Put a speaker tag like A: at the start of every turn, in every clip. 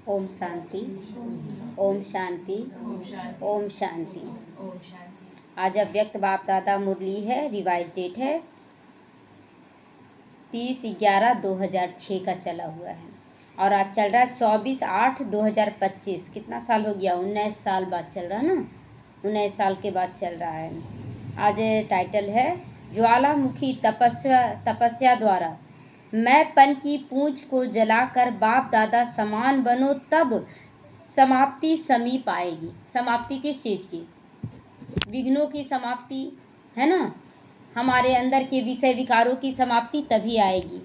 A: ओम शांति, ओम शांति, ओम शांति। आज अव्यक्त बाप दादा मुरली है। रिवाइज डेट है 30/11/2006 का चला हुआ है और आज चल रहा है 24/8/2025। कितना साल हो गया? 19 साल बाद चल रहा है ना, 19 साल के बाद चल रहा है। आज टाइटल है ज्वालामुखी तपस्या द्वारा मैंपन की पूंछ को जलाकर बाप दादा समान बनो, तब समाप्ति समीप आएगी। समाप्ति किस चीज़ की? विघ्नों की समाप्ति है ना, हमारे अंदर के विषय विकारों की समाप्ति तभी आएगी।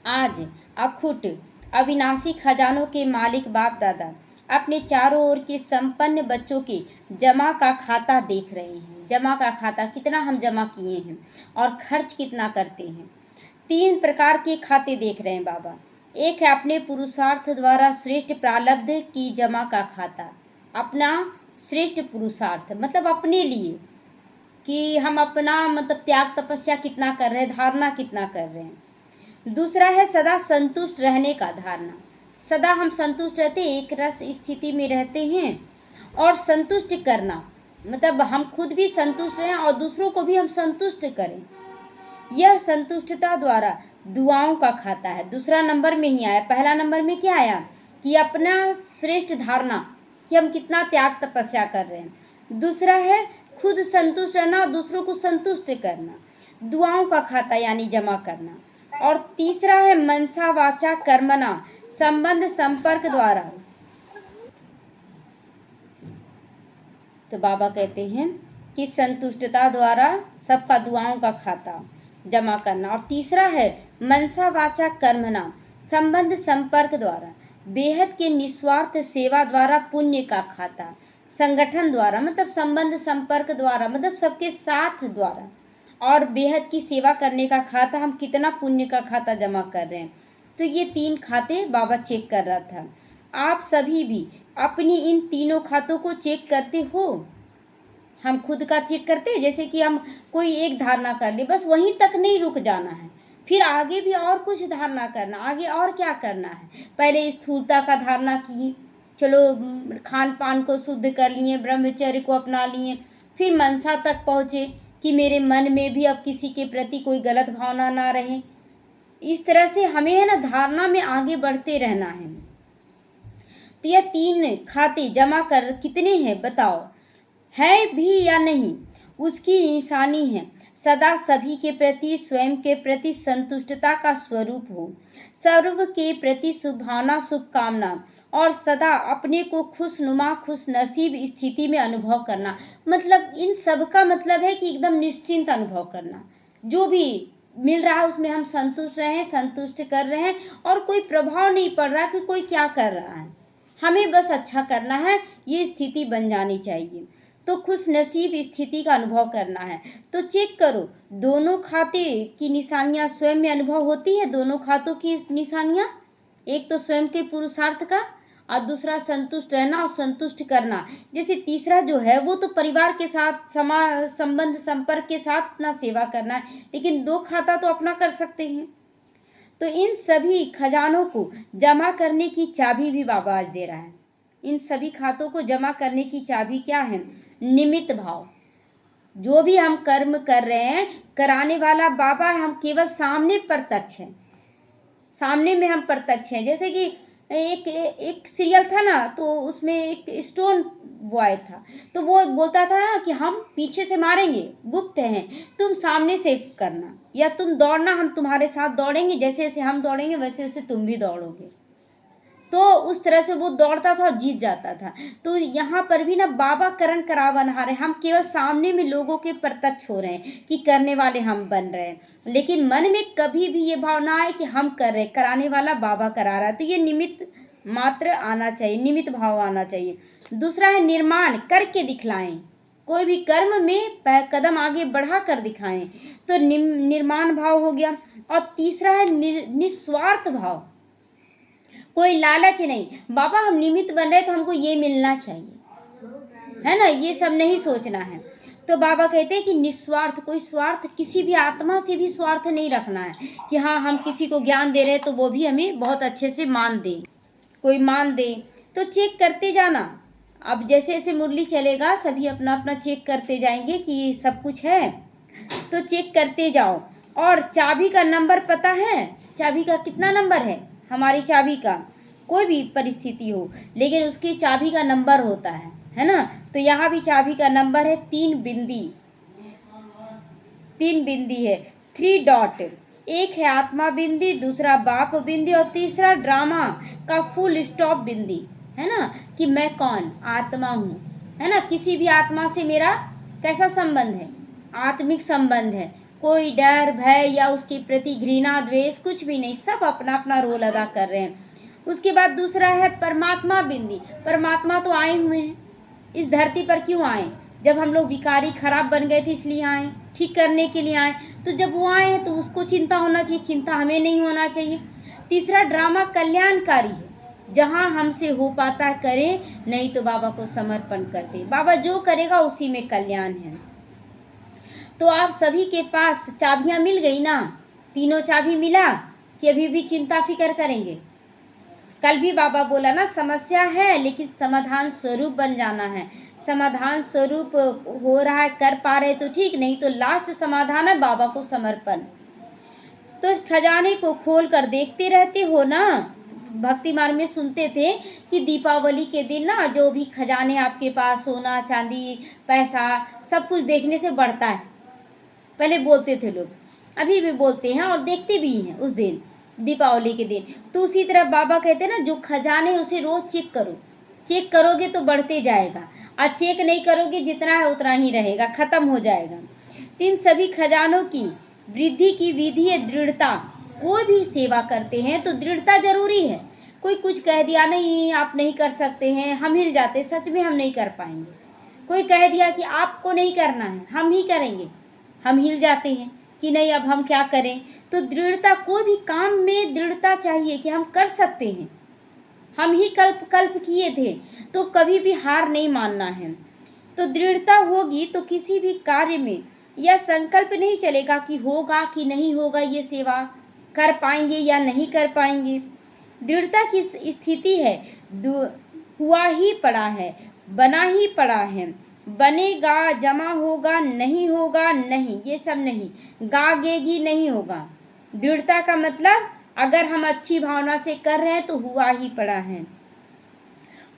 A: आज अखुट अविनाशी खजानों के मालिक बाप दादा अपने चारों ओर के संपन्न बच्चों के जमा का खाता देख रहे हैं। जमा का खाता, कितना हम जमा किए हैं और खर्च कितना करते हैं। 3 प्रकार के खाते देख रहे हैं बाबा। एक है अपने पुरुषार्थ द्वारा श्रेष्ठ प्रारब्ध की जमा का खाता। अपना श्रेष्ठ पुरुषार्थ मतलब अपने लिए कि हम अपना मतलब त्याग तपस्या कितना कर रहे हैं, धारणा कितना कर रहे हैं। दूसरा है सदा संतुष्ट रहने का धारणा। सदा हम संतुष्ट रहते, एक रस स्थिति में रहते हैं। और संतुष्ट करना मतलब हम खुद भी संतुष्ट रहें और दूसरों को भी हम संतुष्ट करें। यह संतुष्टता द्वारा दुआओं का खाता है। दूसरा नंबर में ही आया। पहला नंबर में क्या आया कि अपना श्रेष्ठ धारणा कि हम कितना त्याग तपस्या कर रहे हैं। दूसरा है खुद संतुष्ट रहना, दूसरों को संतुष्ट करना, दुआओं का खाता यानी जमा करना। और तीसरा है मनसा वाचा कर्मणा संबंध संपर्क द्वारा। तो बाबा कहते हैं कि संतुष्टता द्वारा सबका दुआओं का खाता जमा करना। और तीसरा है मनसा वाचा कर्मणा संबंध संपर्क द्वारा, बेहद के निस्वार्थ सेवा द्वारा पुण्य का खाता। संगठन द्वारा मतलब संबंध संपर्क द्वारा मतलब सबके साथ द्वारा, और बेहद की सेवा करने का खाता, हम कितना पुण्य का खाता जमा कर रहे हैं। तो ये 3 खाते बाबा चेक कर रहा था। आप सभी भी अपनी इन तीनों खातों को चेक करते हो। हम खुद का चेक करते हैं, जैसे कि हम कोई एक धारणा कर ले, बस वहीं तक नहीं रुक जाना है, फिर आगे भी और कुछ धारणा करना। आगे और क्या करना है? पहले स्थूलता का धारणा की, चलो खान पान को शुद्ध कर लिए, ब्रह्मचर्य को अपना लिए, फिर मनसा तक पहुँचे कि मेरे मन में भी अब किसी के प्रति कोई गलत भावना ना रहे। इस तरह से हमें है ना धारणा में आगे बढ़ते रहना है। तो यह 3 खाते जमा कर कितने हैं बताओ, है भी या नहीं, उसकी निशानी है सदा सभी के प्रति, स्वयं के प्रति संतुष्टता का स्वरूप हो, सर्व के प्रति शुभभावना शुभकामना, और सदा अपने को खुशनुमा खुश नसीब स्थिति में अनुभव करना। मतलब इन सब का मतलब है कि एकदम निश्चिंत अनुभव करना। जो भी मिल रहा है उसमें हम संतुष्ट रहें, संतुष्ट कर रहे हैं, और कोई प्रभाव नहीं पड़ रहा कि कोई क्या कर रहा है, हमें बस अच्छा करना है, ये स्थिति बन जानी चाहिए। तो खुश नसीब स्थिति का अनुभव करना है। तो चेक करो, दोनों खाते की निशानियां स्वयं में अनुभव होती है। दोनों खातों की निशानियां, एक तो स्वयं के पुरुषार्थ का और दूसरा संतुष्ट रहना और संतुष्ट करना। जैसे तीसरा जो है वो तो परिवार के साथ संबंध संपर्क के साथ अपना सेवा करना है, लेकिन 2 खाता तो अपना कर सकते हैं। तो इन सभी खजानों को जमा करने की चाबी भी बाबा आज दे रहा है। इन सभी खातों को जमा करने की चाबी क्या है? निमित्त भाव। जो भी हम कर्म कर रहे हैं, कराने वाला बाबा, हम केवल सामने प्रत्यक्ष हैं, सामने में हम प्रत्यक्ष हैं। जैसे कि एक सीरियल था ना, तो उसमें एक स्टोन बॉय था, तो वो बोलता था कि हम पीछे से मारेंगे, गुप्त हैं, तुम सामने से करना, या तुम दौड़ना, हम तुम्हारे साथ दौड़ेंगे, जैसे जैसे हम दौड़ेंगे वैसे वैसे तुम भी दौड़ोगे। तो उस तरह से वो दौड़ता था और जीत जाता था। तो यहाँ पर भी ना बाबा करण करावा नहा रहे, हम केवल सामने में लोगों के प्रत्यक्ष हो रहे हैं कि करने वाले हम बन रहे हैं, लेकिन मन में कभी भी ये भावना आए कि हम कर रहे, कराने वाला बाबा करा रहा है। तो ये निमित्त मात्र आना चाहिए, निमित्त भाव आना चाहिए। दूसरा है निर्माण, करके दिखलाएं, कोई भी कर्म में कदम आगे बढ़ा कर दिखाएं, तो निर्माण भाव हो गया। और तीसरा है निस्वार्थ भाव, कोई लालच नहीं, बाबा हम निमित्त बन रहे तो हमको ये मिलना चाहिए, है ना, ये सब नहीं सोचना है। तो बाबा कहते हैं कि निस्वार्थ, कोई स्वार्थ, किसी भी आत्मा से भी स्वार्थ नहीं रखना है कि हाँ हम किसी को ज्ञान दे रहे हैं तो वो भी हमें बहुत अच्छे से मान दे, कोई मान दे। तो चेक करते जाना। अब जैसे जैसे मुरली चलेगा सभी अपना अपना चेक करते जाएंगे कि सब कुछ है, तो चेक करते जाओ। और चाबी का नंबर पता है? चाबी का कितना नंबर है? हमारी चाबी का कोई भी परिस्थिति हो लेकिन उसकी चाबी का नंबर होता है ना। तो यहाँ भी चाबी का नंबर है 3 बिंदी, 3 बिंदी है, 3 डॉट। एक है आत्मा बिंदी, दूसरा बाप बिंदी और तीसरा ड्रामा का फुल स्टॉप बिंदी, है ना, कि मैं कौन, आत्मा हूँ, है ना। किसी भी आत्मा से मेरा कैसा संबंध है? आत्मिक संबंध है। कोई डर भय या उसके प्रति घृणा द्वेष कुछ भी नहीं, सब अपना अपना रोल अदा कर रहे हैं। उसके बाद दूसरा है परमात्मा बिंदी। परमात्मा तो आए हुए हैं, इस धरती पर क्यों आए? जब हम लोग विकारी खराब बन गए थे इसलिए आए, ठीक करने के लिए आए। तो जब वो आए हैं तो उसको चिंता होना चाहिए, चिंता हमें नहीं होना चाहिए। तीसरा ड्रामा कल्याणकारी है, जहाँ हमसे हो पाता है करें, नहीं तो बाबा को समर्पण करते। बाबा जो करेगा उसी में कल्याण है। तो आप सभी के पास चाबियां मिल गई ना? तीनों चाबी मिला कि अभी भी चिंता फिकर करेंगे? कल भी बाबा बोला ना, समस्या है लेकिन समाधान स्वरूप बन जाना है। समाधान स्वरूप हो रहा है, कर पा रहे तो ठीक, नहीं तो लास्ट समाधान है बाबा को समर्पण। तो खजाने को खोल कर देखते रहते हो ना। भक्ति मार्ग में सुनते थे कि दीपावली के दिन ना जो भी खजाने आपके पास, सोना चांदी पैसा सब कुछ देखने से बढ़ता है, पहले बोलते थे लोग, अभी भी बोलते हैं और देखते भी हैं उस दिन दीपावली के दिन। तो उसी तरह बाबा कहते हैं ना, जो खजाने उसे रोज चेक करो, चेक करोगे तो बढ़ते जाएगा, और चेक नहीं करोगे जितना है उतना ही रहेगा, खत्म हो जाएगा। इन सभी खजानों की वृद्धि की विधि है दृढ़ता। कोई भी सेवा करते हैं तो दृढ़ता जरूरी है। कोई कुछ कह दिया नहीं आप नहीं कर सकते हैं, हम हिल जाते, सच में हम नहीं कर पाएंगे। कोई कह दिया कि आपको नहीं करना है, हम ही करेंगे, हम हिल जाते हैं कि नहीं अब हम क्या करें। तो दृढ़ता, कोई भी काम में दृढ़ता चाहिए कि हम कर सकते हैं, हम ही कल्प किए थे, तो कभी भी हार नहीं मानना है। तो दृढ़ता होगी तो किसी भी कार्य में यह संकल्प नहीं चलेगा कि होगा कि नहीं होगा, ये सेवा कर पाएंगे या नहीं कर पाएंगे। दृढ़ता की स्थिति है हुआ ही पड़ा है, बना ही पड़ा है, बनेगा, जमा होगा, नहीं होगा, नहीं, ये सब नहीं, गागेगी नहीं होगा। दृढ़ता का मतलब अगर हम अच्छी भावना से कर रहे हैं तो हुआ ही पड़ा है।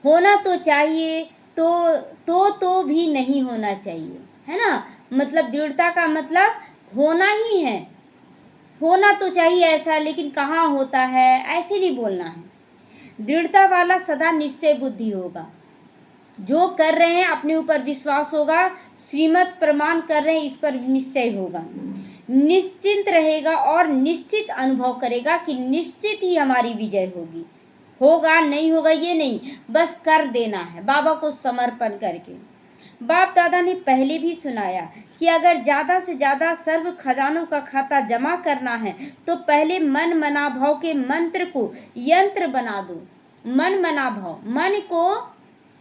A: होना तो चाहिए तो भी नहीं होना चाहिए, है ना। मतलब दृढ़ता का मतलब होना ही है, होना तो चाहिए ऐसा, लेकिन कहाँ होता है ऐसे नहीं बोलना है। दृढ़ता वाला सदा निश्चय बुद्धि होगा, जो कर रहे हैं अपने ऊपर विश्वास होगा, श्रीमत प्रमाण कर रहे हैं इस पर निश्चय होगा, निश्चिंत रहेगा और निश्चित अनुभव करेगा कि निश्चित ही हमारी विजय होगी। होगा नहीं होगा ये नहीं, बस कर देना है बाबा को समर्पण करके। बाप दादा ने पहले भी सुनाया कि अगर ज़्यादा से ज़्यादा सर्व खजानों का खाता जमा करना है तो पहले मन मनाभाव के मंत्र को यंत्र बना दो। मन मनाभाव, मन को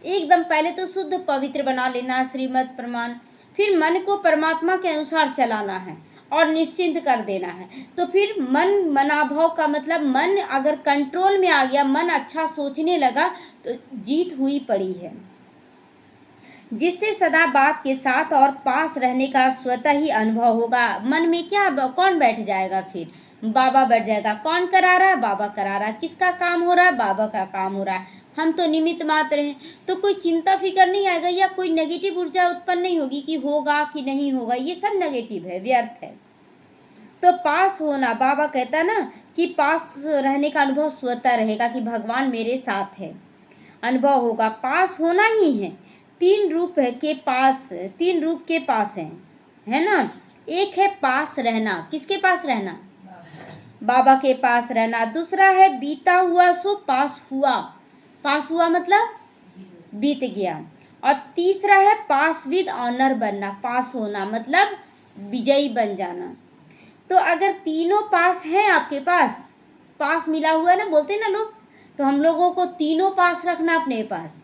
A: एकदम पहले तो शुद्ध पवित्र बना लेना, श्रीमत प्रमाण, फिर मन को परमात्मा के अनुसार चलाना है और निश्चिंत कर देना है। तो फिर मन मनाभाव का मतलब मन अगर कंट्रोल में आ गया, मन अच्छा सोचने लगा तो जीत हुई पड़ी है, जिससे सदा बाप के साथ और पास रहने का स्वतः ही अनुभव होगा। मन में क्या, कौन बैठ जाएगा? फिर बाबा बैठ जाएगा। कौन करा रहा है? बाबा करा रहा है। किसका काम हो रहा है? बाबा का काम हो रहा है, हम तो निमित्त मात्र हैं। तो कोई चिंता फिकर नहीं आएगा या कोई नेगेटिव ऊर्जा उत्पन्न नहीं होगी कि होगा कि नहीं होगा, ये सब नेगेटिव है, व्यर्थ है। तो पास होना, बाबा कहता ना कि पास रहने का अनुभव स्वतः रहेगा कि भगवान मेरे साथ है, अनुभव होगा, पास होना ही है। 3 रूप है के पास, 3 रूप के पास है ना। एक है पास रहना, किसके पास रहना? बाबा के पास रहना। दूसरा है बीता हुआ सो पास हुआ, पास हुआ मतलब बीत गया। और तीसरा है पास विद ऑनर बनना, पास होना मतलब विजयी बन जाना। तो अगर तीनों पास हैं आपके पास, पास मिला हुआ ना बोलते ना लोग, तो हम लोगों को तीनों पास रखना अपने पास।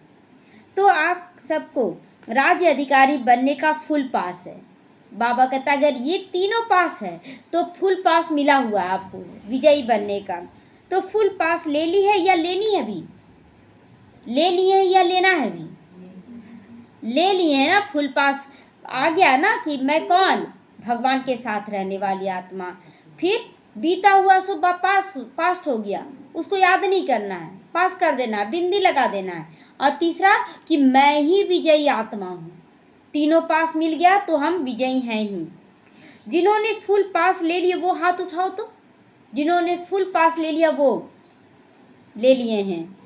A: तो आप सबको राज्य अधिकारी बनने का फुल पास है। बाबा कहता अगर ये तीनों पास है तो फुल पास मिला हुआ है आपको विजयी बनने का। तो फुल पास ले ली है या लेनी है अभी? ले लिए है या लेना है अभी? ले लिए है ना, फुल पास आ गया ना कि मैं कौन, भगवान के साथ रहने वाली आत्मा। फिर बीता हुआ सो पास्ट हो गया, उसको याद नहीं करना है, पास कर देना है, बिंदी लगा देना है। और तीसरा कि मैं ही विजयी आत्मा हूँ। तीनों पास मिल गया तो हम विजयी हैं ही। जिन्होंने फुल पास ले लिया वो हाथ उठाओ तो। जिन्होंने फुल पास ले लिया वो ले लिए हैं।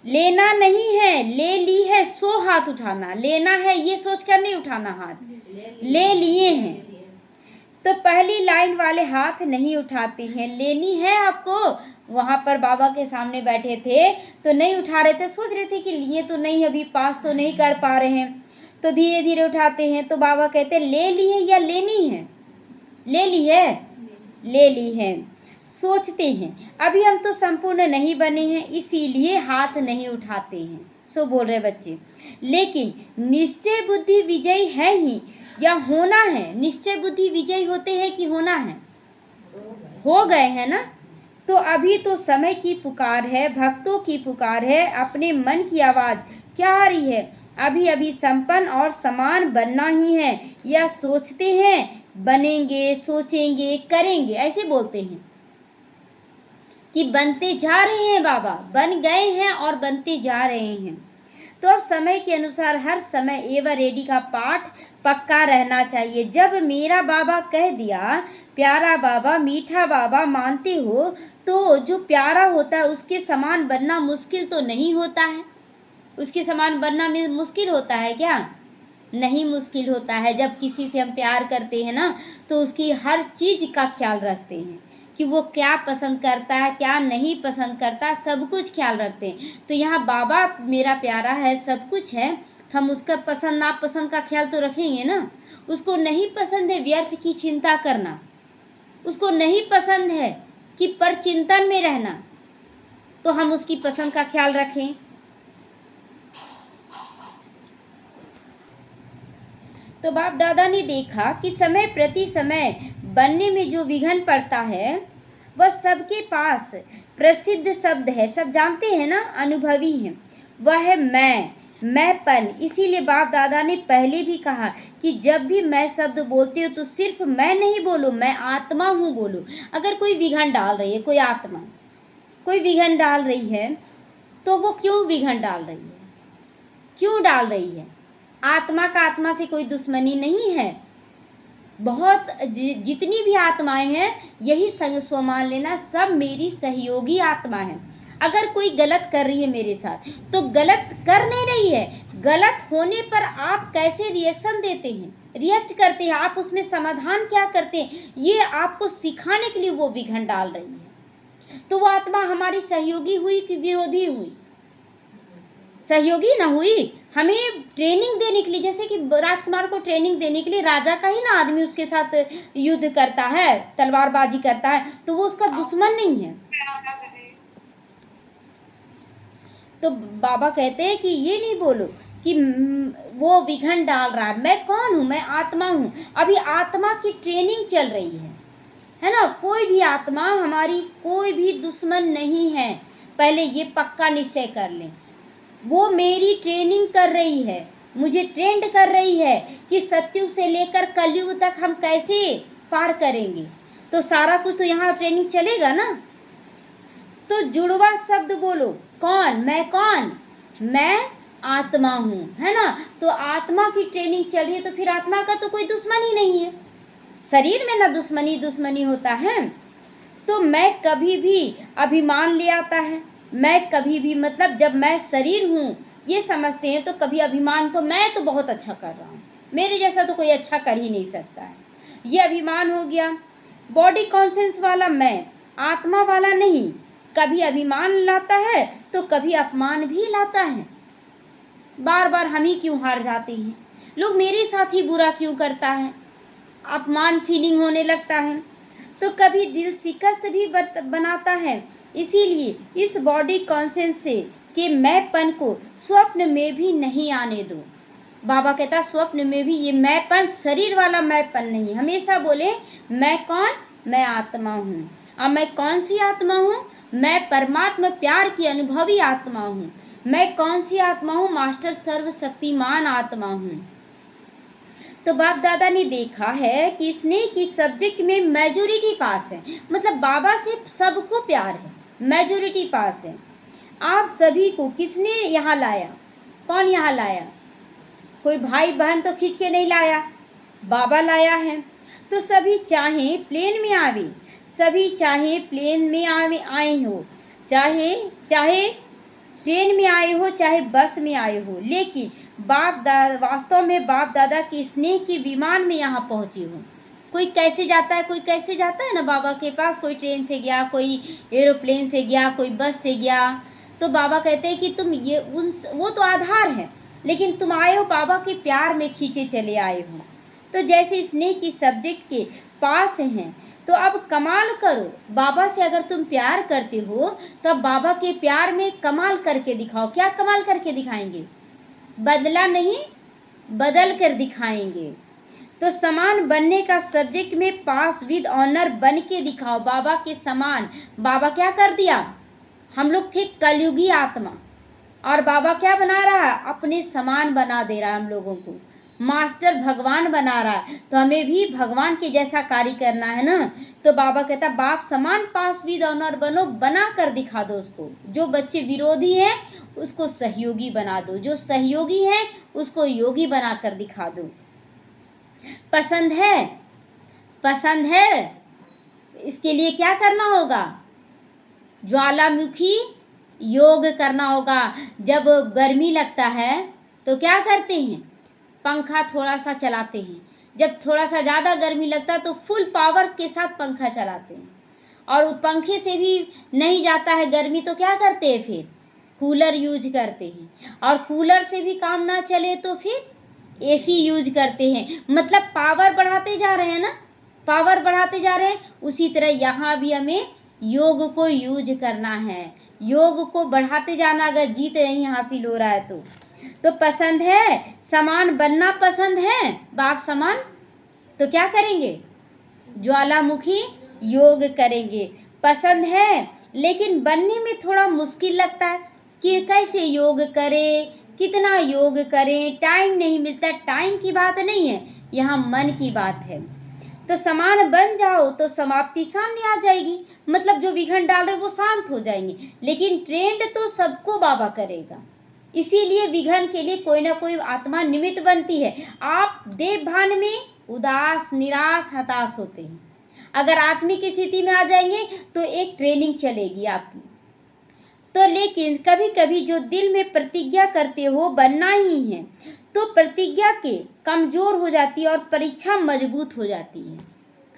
A: लेना नहीं है, ले ली है सो हाथ उठाना। लेना है ये सोचकर नहीं उठाना हाथ, ले लिए हैं। तो पहली लाइन वाले हाथ नहीं उठाते हैं। लेनी है आपको। वहाँ पर बाबा के सामने बैठे थे तो नहीं उठा रहे थे, सोच रहे थे कि लिए तो नहीं, अभी पास तो नहीं कर पा रहे हैं, तो धीरे धीरे उठाते हैं। तो बाबा कहते ले ली है या लेनी है? ले ली है, ले ली है। सोचते हैं अभी हम तो संपूर्ण नहीं बने हैं इसीलिए हाथ नहीं उठाते हैं, सो बोल रहे बच्चे। लेकिन निश्चय बुद्धि विजयी है ही या होना है? निश्चय बुद्धि विजयी होते हैं कि होना है? हो गए हैं ना। तो अभी तो समय की पुकार है, भक्तों की पुकार है, अपने मन की आवाज़ क्या आ रही है? अभी अभी संपन्न और समान बनना ही है। या सोचते हैं बनेंगे, सोचेंगे, करेंगे, ऐसे बोलते हैं कि बनते जा रहे हैं। बाबा बन गए हैं और बनते जा रहे हैं। तो अब समय के अनुसार हर समय एवर रेडी का पाठ पक्का रहना चाहिए। जब मेरा बाबा कह दिया, प्यारा बाबा, मीठा बाबा मानते हो, तो जो प्यारा होता है उसके समान बनना मुश्किल तो नहीं होता है। उसके समान बनना मुश्किल होता है क्या? नहीं मुश्किल होता है। जब किसी से हम प्यार करते हैं ना तो उसकी हर चीज़ का ख्याल रखते हैं कि वो क्या पसंद करता है, क्या नहीं पसंद करता, सब कुछ ख्याल रखते हैं। तो यहाँ बाबा मेरा प्यारा है, सब कुछ है, हम उसका पसंद नापसंद का ख्याल तो रखेंगे ना। उसको नहीं पसंद है व्यर्थ की चिंता करना, उसको नहीं पसंद है कि पर चिंतन में रहना, तो हम उसकी पसंद का ख्याल रखें। तो बाप दादा ने देखा कि समय प्रति समय बनने में जो विघ्न पड़ता है वह सबके पास प्रसिद्ध शब्द है, सब जानते हैं ना, अनुभवी हैं, वह है मैंपन। इसीलिए बाप दादा ने पहले भी कहा कि जब भी मैं शब्द बोलती हूँ तो सिर्फ मैं नहीं बोलूँ, मैं आत्मा हूँ बोलूँ। अगर कोई विघ्न डाल रही है, कोई आत्मा कोई विघ्न डाल रही है तो वो क्यों विघ्न डाल रही है, क्यों डाल रही है? आत्मा का आत्मा से कोई दुश्मनी नहीं है। बहुत जितनी भी आत्माएं हैं यही सो मान लेना, सब मेरी सहयोगी आत्मा है। अगर कोई गलत कर रही है मेरे साथ तो गलत कर नहीं रही है, गलत होने पर आप कैसे रिएक्शन देते हैं, रिएक्ट करते हैं, आप उसमें समाधान क्या करते हैं, ये आपको सिखाने के लिए वो विघ्न डाल रही है। तो वो आत्मा हमारी सहयोगी हुई कि विरोधी हुई? सहयोगी ना हुई, हमें ट्रेनिंग देने के लिए। जैसे कि राजकुमार को ट्रेनिंग देने के लिए राजा का ही ना आदमी उसके साथ युद्ध करता है, तलवारबाजी करता है, तो वो उसका दुश्मन नहीं है। तो बाबा कहते हैं कि ये नहीं बोलो कि वो विघ्न डाल रहा है। मैं कौन हूँ? मैं आत्मा हूँ। अभी आत्मा की ट्रेनिंग चल रही है ना। कोई भी आत्मा हमारी कोई भी दुश्मन नहीं है, पहले ये पक्का निश्चय कर लें। वो मेरी ट्रेनिंग कर रही है, मुझे ट्रेंड कर रही है कि सतयुग से लेकर कलयुग तक हम कैसे पार करेंगे। तो सारा कुछ तो यहाँ ट्रेनिंग चलेगा ना। तो जुड़वा शब्द बोलो, कौन? मैं कौन? मैं आत्मा हूँ, है ना। तो आत्मा की ट्रेनिंग चल रही है, तो फिर आत्मा का तो कोई दुश्मन ही नहीं है। शरीर में ना दुश्मनी होता है। तो मैं कभी भी अभिमान ले आता है, मैं कभी भी, मतलब जब मैं शरीर हूँ ये समझते हैं, तो कभी अभिमान, तो मैं तो बहुत अच्छा कर रहा हूँ, मेरे जैसा तो कोई अच्छा कर ही नहीं सकता है, ये अभिमान हो गया। बॉडी कॉन्शियस वाला मैं, आत्मा वाला नहीं। कभी अभिमान लाता है तो कभी अपमान भी लाता है। बार बार हम ही क्यों हार जाते हैं, लोग मेरे साथ ही बुरा क्यों करता है, अपमान फीलिंग होने लगता है। तो कभी दिल शिकस्त भी बनाता है। इसीलिए इस बॉडी कॉन्शियस से के मैंपन को स्वप्न में भी नहीं आने दो। बाबा कहता स्वप्न में भी ये मैंपन शरीर वाला मैंपन नहीं, हमेशा बोले मैं कौन, मैं आत्मा हूँ। और मैं कौन सी आत्मा हूँ, मैं परमात्मा प्यार की अनुभवी आत्मा हूँ। मैं कौन सी आत्मा हूँ, मास्टर सर्वशक्तिमान आत्मा हूँ। तो बाप दादा ने देखा है कि स्नेह की सब्जेक्ट में मेजोरिटी पास है, मतलब बाबा से सबको प्यार है, मेजोरिटी पास है। आप सभी को किसने यहाँ लाया, कौन यहाँ लाया, कोई भाई बहन तो खींच के नहीं लाया, बाबा लाया है। तो सभी चाहे प्लेन में आवे, सभी चाहे प्लेन में आए हो, चाहे ट्रेन में आए हो, चाहे बस में आए हो, लेकिन वास्तव में बाप दादा के स्नेह के विमान में यहाँ पहुँचे हो। कोई कैसे जाता है, कोई कैसे जाता है ना बाबा के पास, कोई ट्रेन से गया, कोई एरोप्लेन से गया, कोई बस से गया। तो बाबा कहते हैं कि तुम ये वो तो आधार है, लेकिन तुम आए हो बाबा के प्यार में खींचे चले आए हो। तो जैसे स्नेह की सब्जेक्ट के पास हैं, तो अब कमाल करो। बाबा से अगर तुम प्यार करते हो तो अब बाबा के प्यार में कमाल करके दिखाओ। क्या कमाल करके दिखाएंगे, बदला नहीं, बदल कर दिखाएंगे। तो समान बनने का सब्जेक्ट में पास विद ऑनर बन के दिखाओ, बाबा के समान। बाबा क्या कर दिया, हम लोग थे कलयुगी आत्मा, और बाबा क्या बना रहा है, अपने समान बना दे रहा है हम लोगों को, मास्टर भगवान बना रहा है। तो हमें भी भगवान के जैसा कार्य करना है ना। तो बाबा कहता बाप समान पास विद ऑनर बनो, बना कर दिखा दो उसको। जो बच्चे विरोधी हैं उसको सहयोगी बना दो, जो सहयोगी हैं उसको योगी बना कर दिखा दो। पसंद है, पसंद है, इसके लिए क्या करना होगा, ज्वालामुखी योग करना होगा। जब गर्मी लगता है तो क्या करते हैं, पंखा थोड़ा सा चलाते हैं। जब थोड़ा सा ज़्यादा गर्मी लगता है तो फुल पावर के साथ पंखा चलाते हैं, और पंखे से भी नहीं जाता है गर्मी तो क्या करते हैं, फिर कूलर यूज करते हैं, और कूलर से भी काम ना चले तो फिर एसी यूज करते हैं। मतलब पावर बढ़ाते जा रहे हैं ना, पावर बढ़ाते जा रहे हैं। उसी तरह यहाँ भी हमें योग को यूज करना है, योग को बढ़ाते जाना, अगर जीत नहीं हासिल हो रहा है तो पसंद है, समान बनना पसंद है, बाप समान, तो क्या करेंगे, ज्वालामुखी योग करेंगे। पसंद है, लेकिन बनने में थोड़ा मुश्किल लगता है कि कैसे योग करें, कितना योग करें, टाइम नहीं मिलता। टाइम की बात नहीं है, यहाँ मन की बात है। तो समान बन जाओ तो समाप्ति सामने आ जाएगी, मतलब जो विघन डाल रहे वो शांत हो जाएंगे। लेकिन ट्रेंड तो सबको बाबा करेगा, इसीलिए विघन के लिए कोई ना कोई आत्मा निमित्त बनती है। आप देव भान में उदास, निराश, हताश होते हैं, अगर आत्मिक स्थिति में आ जाएंगे तो एक ट्रेनिंग चलेगी आपकी। तो लेकिन कभी कभी जो दिल में प्रतिज्ञा करते हो बनना ही है, तो प्रतिज्ञा के कमजोर हो जाती है और परीक्षा मजबूत हो जाती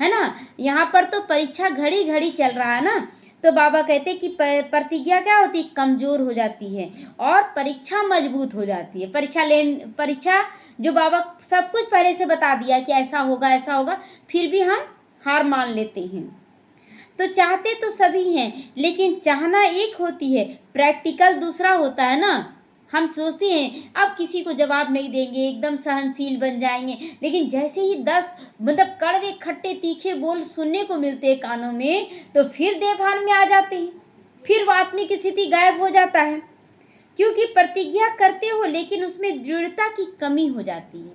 A: है ना। यहाँ पर तो परीक्षा घड़ी घड़ी चल रहा है ना। तो बाबा कहते कि प्रतिज्ञा क्या होती है, कमजोर हो जाती है और परीक्षा मजबूत हो जाती है। परीक्षा जो बाबा सब कुछ पहले से बता दिया कि ऐसा होगा ऐसा होगा, फिर भी हम हार मान लेते हैं। तो चाहते तो सभी हैं, लेकिन चाहना एक होती है, प्रैक्टिकल दूसरा होता है ना। हम सोचते हैं अब किसी को जवाब नहीं देंगे, एकदम सहनशील बन जाएंगे, लेकिन जैसे ही 10 मतलब कड़वे खट्टे तीखे बोल सुनने को मिलते हैं कानों में, तो फिर देवभान में आ जाते हैं, फिर वो आत्मिक स्थिति गायब हो जाता है। क्योंकि प्रतिज्ञा करते हो लेकिन उसमें दृढ़ता की कमी हो जाती है,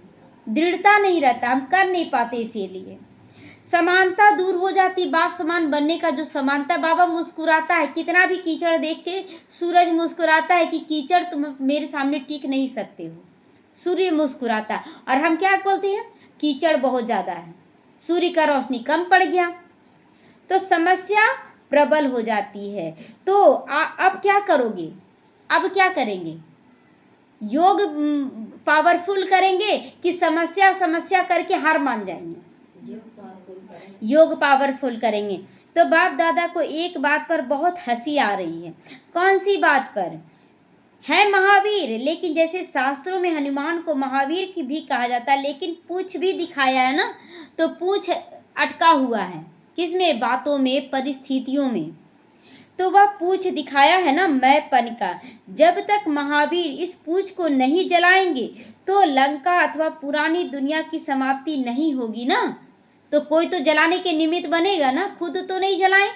A: दृढ़ता नहीं रहता, हम कर नहीं पाते। इसीलिए समानता दूर हो जाती, बाप समान बनने का जो समानता। बाबा मुस्कुराता है, कितना भी कीचड़ देख के सूरज मुस्कुराता है कि कीचड़ तुम मेरे सामने टिक नहीं सकते हो, सूर्य मुस्कुराता है। और हम क्या बोलते हैं, कीचड़ बहुत ज़्यादा है, सूर्य का रोशनी कम पड़ गया, तो समस्या प्रबल हो जाती है। तो अब क्या करोगे, अब क्या करेंगे, योग पावरफुल करेंगे कि समस्या करके हार मान जाएंगे, योग पावरफुल करेंगे। तो बाप दादा को एक बात पर बहुत हंसी आ रही है। कौन सी बात पर है, महावीर। लेकिन जैसे शास्त्रों में हनुमान को महावीर की भी कहा जाता है, लेकिन पूछ भी दिखाया है ना, तो पूछ अटका हुआ है किसमें, बातों में, परिस्थितियों में। तो वह पूछ दिखाया है ना मैंपन का। जब तक महावीर इस पूछ को नहीं जलाएंगे तो लंका अथवा पुरानी दुनिया की समाप्ति नहीं होगी ना। तो कोई तो जलाने के निमित्त बनेगा ना, खुद तो नहीं जलाए,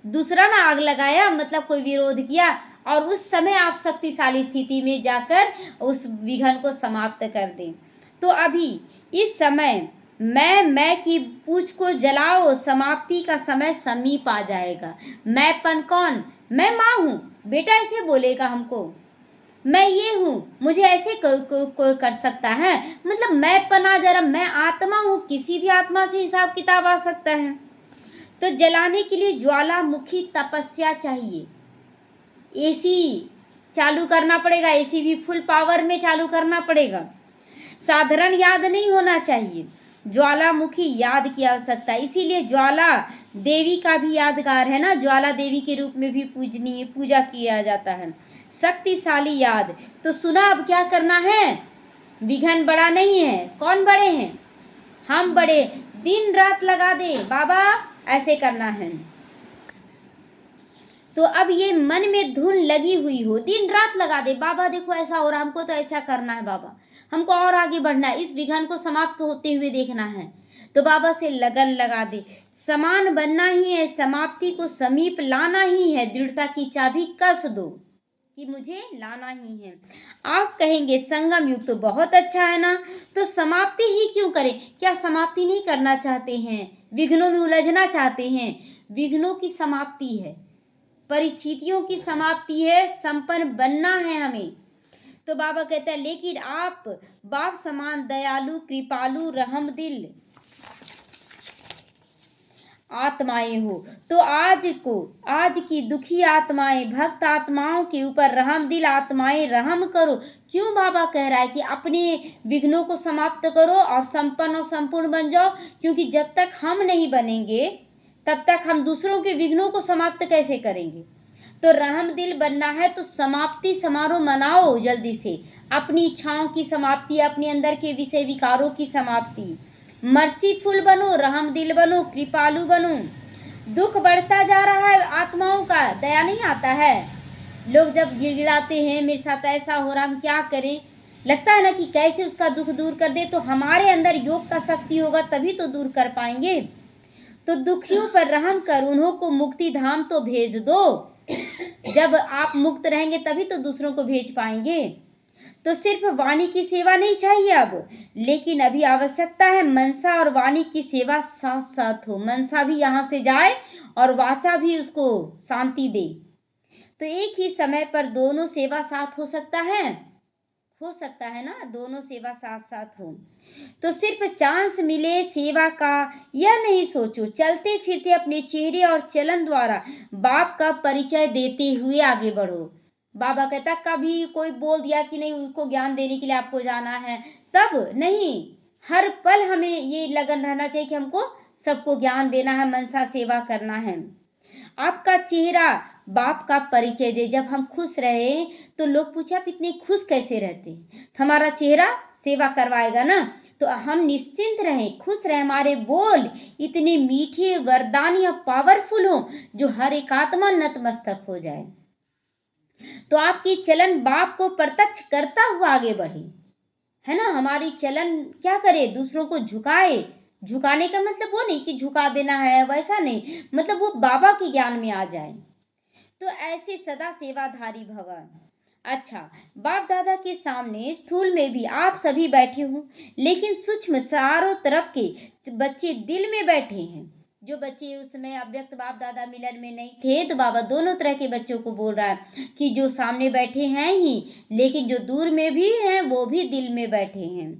A: दूसरा ना आग लगाया, मतलब कोई विरोध किया, और उस समय आप शक्तिशाली स्थिति में जाकर उस विघन को समाप्त कर दें। तो अभी इस समय मैं की पूछ को जलाओ, समाप्ति का समय समीप आ जाएगा। मैंपन कौन? मैं माँ हूँ, बेटा ऐसे बोलेगा हमको, मैं ये हूँ, मुझे ऐसे कोई कर सकता है, मतलब मैंपन आ जा रहा, मैं आत्मा हूँ, किसी भी आत्मा से हिसाब किताब आ सकता है। तो जलाने के लिए ज्वालामुखी तपस्या चाहिए, एसी चालू करना पड़ेगा, एसी भी फुल पावर में चालू करना पड़ेगा, साधारण याद नहीं होना चाहिए, ज्वालामुखी याद की आवश्यकता। इसीलिए ज्वाला देवी का भी यादगार है ना, ज्वाला देवी के रूप में भी पूजनीय पूजा किया जाता है, शक्तिशाली याद। तो सुना, अब क्या करना है, विघन बड़ा नहीं है, कौन बड़े हैं, हम बड़े, दिन रात लगा दे बाबा, ऐसे करना है। तो अब ये मन में धुन लगी हुई हो, दिन रात लगा दे बाबा, देखो ऐसा हो रहा, हमको तो ऐसा करना है बाबा, हमको और आगे बढ़ना है, इस विघन को समाप्त होते हुए देखना है। तो बाबा से लगन लगा दे, समान बनना ही है, समाप्ति को समीप लाना ही है, दृढ़ता की चाबी कस दो कि मुझे लाना ही है। आप कहेंगे संगम युग तो बहुत अच्छा है ना, तो समाप्ति ही क्यों करें? क्या समाप्ति नहीं करना चाहते हैं, विघ्नों में उलझना चाहते हैं? विघ्नों की समाप्ति है, परिस्थितियों की समाप्ति है, संपन्न बनना है हमें। तो बाबा कहता है लेकिन आप बाप समान दयालु कृपालु रहमदिल आत्माएं हो, तो आज की दुखी आत्माएं, भक्त आत्माओं के ऊपर रहमदिल आत्माएं रहम करो। क्यों बाबा कह रहा है कि अपने विघ्नों को समाप्त करो और संपन्न और संपूर्ण बन जाओ? क्योंकि जब तक हम नहीं बनेंगे तब तक हम दूसरों के विघ्नों को समाप्त कैसे करेंगे? तो रहमदिल बनना है तो समाप्ति समारोह मनाओ जल्दी से, अपनी इच्छाओं की समाप्ति, अपने अंदर के विषय विकारों की समाप्ति, मर्सीफुल बनो, रहमदिल बनो, कृपालु बनो। दुख बढ़ता जा रहा है आत्माओं का, दया नहीं आता है, लोग जब गिड़गिड़ाते हैं मेरे साथ ऐसा हो रहा, हम क्या करें, लगता है ना कि कैसे उसका दुख दूर कर दे। तो हमारे अंदर योग का शक्ति होगा तभी तो दूर कर पाएंगे। तो दुखियों पर रहम कर उन्हों को मुक्ति धाम तो भेज दो, जब आप मुक्त रहेंगे तभी तो दूसरों को भेज पाएंगे। तो सिर्फ वाणी की सेवा नहीं चाहिए अब, लेकिन अभी आवश्यकता है मनसा और वाणी की सेवा साथ साथ हो, मनसा भी यहाँ से जाए और वाचा भी उसको शांति दे। तो एक ही समय पर दोनों सेवा साथ हो सकता है ना, दोनों सेवा साथ साथ हो। तो सिर्फ चांस मिले सेवा का यह नहीं सोचो, चलते फिरते अपने चेहरे और चलन द्वारा बाप का परिचय देते हुए आगे बढ़ो। बाबा कहता कभी कोई बोल दिया कि नहीं उसको ज्ञान देने के लिए आपको जाना है, तब नहीं, हर पल हमें ये लगन रहना चाहिए कि हमको सबको ज्ञान देना है, मनसा सेवा करना है। आपका चेहरा बाप का परिचय दे। जब हम खुश रहे तो लोग पूछे आप इतने खुश कैसे रहते, तो हमारा चेहरा सेवा करवाएगा ना। तो हम निश्चिंत रहें, खुश रहें, हमारे बोल इतने मीठे वरदानी और पावरफुल हो जो हर एक आत्मा नतमस्तक हो जाए। तो आपकी चलन बाप को प्रत्यक्ष करता हुआ आगे बढ़े, है ना। हमारी चलन क्या करे, दूसरों को झुकाए। झुकाने का मतलब वो नहीं कि झुका देना है, वैसा नहीं, मतलब वो बाबा के ज्ञान में आ जाए। तो ऐसे सदा सेवाधारी भव। अच्छा, बाप दादा के सामने स्थूल में भी आप सभी बैठे हो, लेकिन सूक्ष्म चारों तरफ के बच्चे दिल में बैठे हैं। जो बच्चे उस समय अव्यक्त बाप दादा मिलन में नहीं थे, तो बाबा दोनों तरह के बच्चों को बोल रहा है कि जो सामने बैठे हैं ही, लेकिन जो दूर में भी हैं वो भी दिल में बैठे हैं।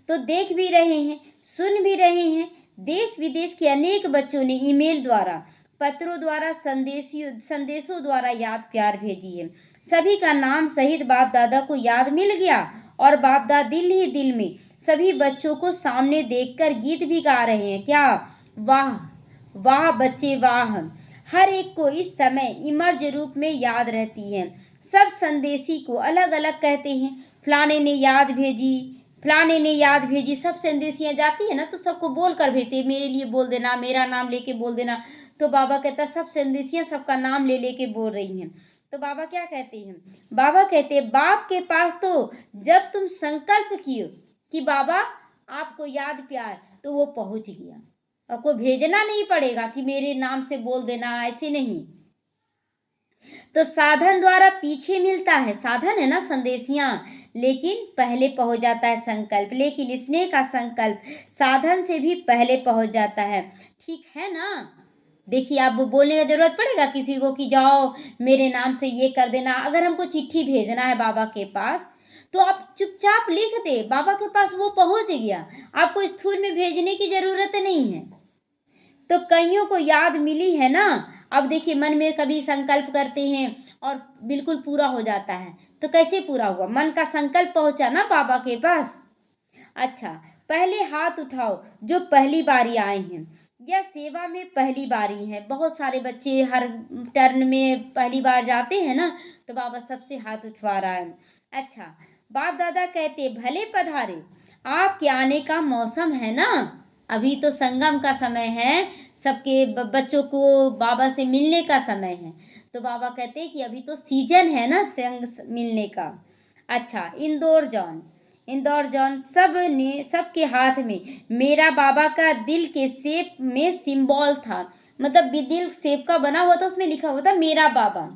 A: तो देख भी रहे हैं, सुन भी रहे हैं। देश विदेश के अनेक बच्चों ने ईमेल द्वारा, पत्रों द्वारा, संदेशों द्वारा याद प्यार भेजी है। सभी का नाम सहित बाप दादा को याद मिल गया और बाप दादा दिल ही दिल में सभी बच्चों को सामने देखकर गीत भी गा रहे हैं। क्या वाह वाह बच्चे वाह। हर एक को इस समय इमर्ज रूप में याद रहती है। सब संदेशी को अलग अलग कहते हैं, फलाने ने याद भेजी, फलाने ने याद भेजी। सब संदेशियाँ जाती है ना तो सबको बोल कर भेजते, मेरे लिए बोल देना, मेरा नाम लेके बोल देना। तो बाबा कहता सब संदेशियाँ सबका नाम ले लेके बोल रही हैं। तो बाबा क्या कहते हैं, बाबा कहते हैं बाप के पास तो जब तुम संकल्प किए कि बाबा आपको याद प्यार, तो वो पहुंच गया। आपको भेजना नहीं पड़ेगा कि मेरे नाम से बोल देना, ऐसे नहीं। तो साधन द्वारा पीछे मिलता है, साधन है ना संदेशियां, लेकिन पहले पहुंच जाता है संकल्प, लेकिन स्नेह का संकल्प साधन से भी पहले पहुंच जाता है। ठीक है ना। देखिए आप बोलने का जरूरत पड़ेगा किसी को कि जाओ मेरे नाम से ये कर देना। अगर हमको चिट्ठी भेजना है बाबा के पास, तो आप चुपचाप लिख दे, बाबा के पास वो पहुंच गया, आपको स्थूल में भेजने की जरूरत नहीं है। तो कईयों को याद मिली है ना। अब देखिए मन में कभी संकल्प करते हैं और बिल्कुल पूरा हो जाता है, तो कैसे पूरा हुआ, मन का संकल्प पहुंचा ना बाबा के पास। अच्छा, पहले हाथ उठाओ जो पहली बारी आए हैं। यह सेवा में पहली बारी है। बहुत सारे बच्चे हर टर्न में पहली बार जाते हैं ना, तो बाबा सबसे हाथ उठवा रहा है। अच्छा, बाप दादा कहते भले पधारे, आपके आने का मौसम है ना। अभी तो संगम का समय है, सबके बच्चों को बाबा से मिलने का समय है। तो बाबा कहते हैं कि अभी तो सीजन है ना संग मिलने का। अच्छा, इंदौर जॉन सबके हाथ में मेरा बाबा का दिल के शेप में सिंबल था, मतलब दिल शेप का बना हुआ था, उसमें लिखा हुआ था मेरा बाबा।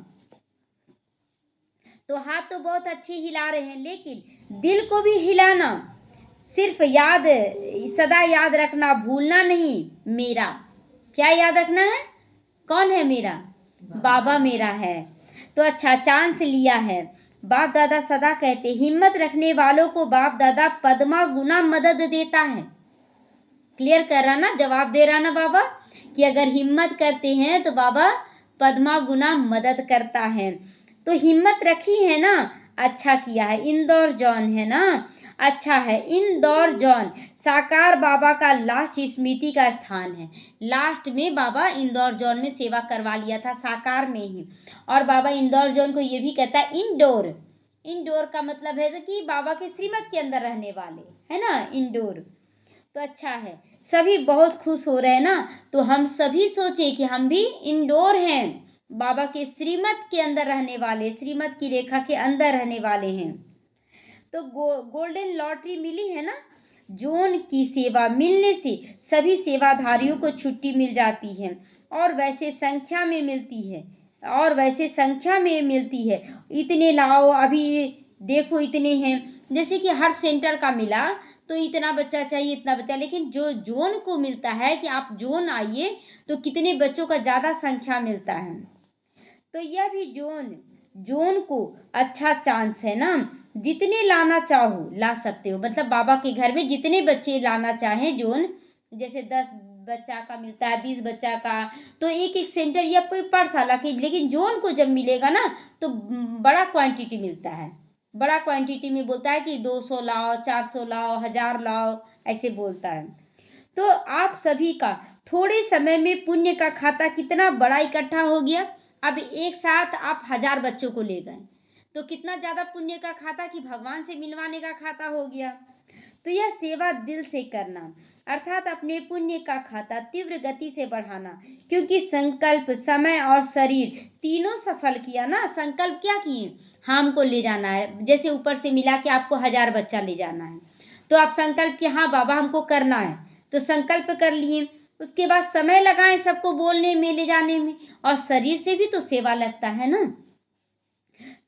A: तो हाथ तो बहुत अच्छे हिला रहे हैं, लेकिन दिल को भी हिलाना, सिर्फ सदा याद रखना, भूलना नहीं। मेरा क्या याद रखना है, कौन है मेरा, बाबा मेरा है। तो अच्छा, चांस लिया है। बाप दादा सदा कहते हिम्मत रखने वालों को बाप दादा पद्मा गुना मदद देता है। क्लियर कर रहा ना, जवाब दे रहा ना बाबा कि अगर हिम्मत करते हैं तो बाबा पद्मा गुना मदद करता है। तो हिम्मत रखी है ना, अच्छा किया है। इंदौर जॉन है ना, अच्छा है। इंदौर जॉन साकार बाबा का लास्ट स्मृति का स्थान है। लास्ट में बाबा इंदौर जॉन में सेवा करवा लिया था, साकार में ही। और बाबा इंदौर जॉन को ये भी कहता है इंडोर। इंडोर का मतलब है कि बाबा के श्रीमत के अंदर रहने वाले, है ना, इंडोर। तो अच्छा है, सभी बहुत खुश हो रहे हैं ना। तो हम सभी सोचे कि हम भी इंडोर हैं, बाबा के श्रीमत के अंदर रहने वाले, श्रीमत की रेखा के अंदर रहने वाले हैं। तो गोल्डन लॉटरी मिली है ना। जोन की सेवा मिलने से सभी सेवाधारियों को छुट्टी मिल जाती है, और वैसे संख्या में मिलती है। इतने लाओ, अभी देखो इतने हैं, जैसे कि हर सेंटर का मिला तो इतना बच्चा चाहिए, इतना बच्चा, लेकिन जो जोन को मिलता है कि आप जोन आइए तो कितने बच्चों का ज़्यादा संख्या मिलता है। तो यह भी जोन को अच्छा चांस है ना। जितने लाना चाहो ला सकते हो, मतलब बाबा के घर में जितने बच्चे लाना चाहें जोन, जैसे 10 बच्चा का मिलता है, 20 बच्चा का, तो एक एक सेंटर या कोई पाठशाला की, लेकिन जोन को जब मिलेगा ना तो बड़ा क्वांटिटी मिलता है। बड़ा क्वांटिटी में बोलता है कि 200 लाओ, 400 लाओ, 1000 लाओ, ऐसे बोलता है। तो आप सभी का थोड़े समय में पुण्य का खाता कितना बड़ा इकट्ठा हो गया। अब एक साथ आप 1000 बच्चों को ले गए तो कितना ज़्यादा पुण्य का खाता कि भगवान से मिलवाने का खाता हो गया। तो यह सेवा दिल से करना, अर्थात अपने पुण्य का खाता तीव्र गति से बढ़ाना, क्योंकि संकल्प, समय और शरीर तीनों सफल किया ना। संकल्प क्या किए, हमको ले जाना है, जैसे ऊपर से मिला कि आपको 1000 बच्चा ले जाना है, तो आप संकल्प किए हाँ बाबा हमको करना है, तो संकल्प कर लिए। उसके बाद समय लगाएं सबको बोलने में, ले जाने में, और शरीर से भी तो सेवा लगता है ना।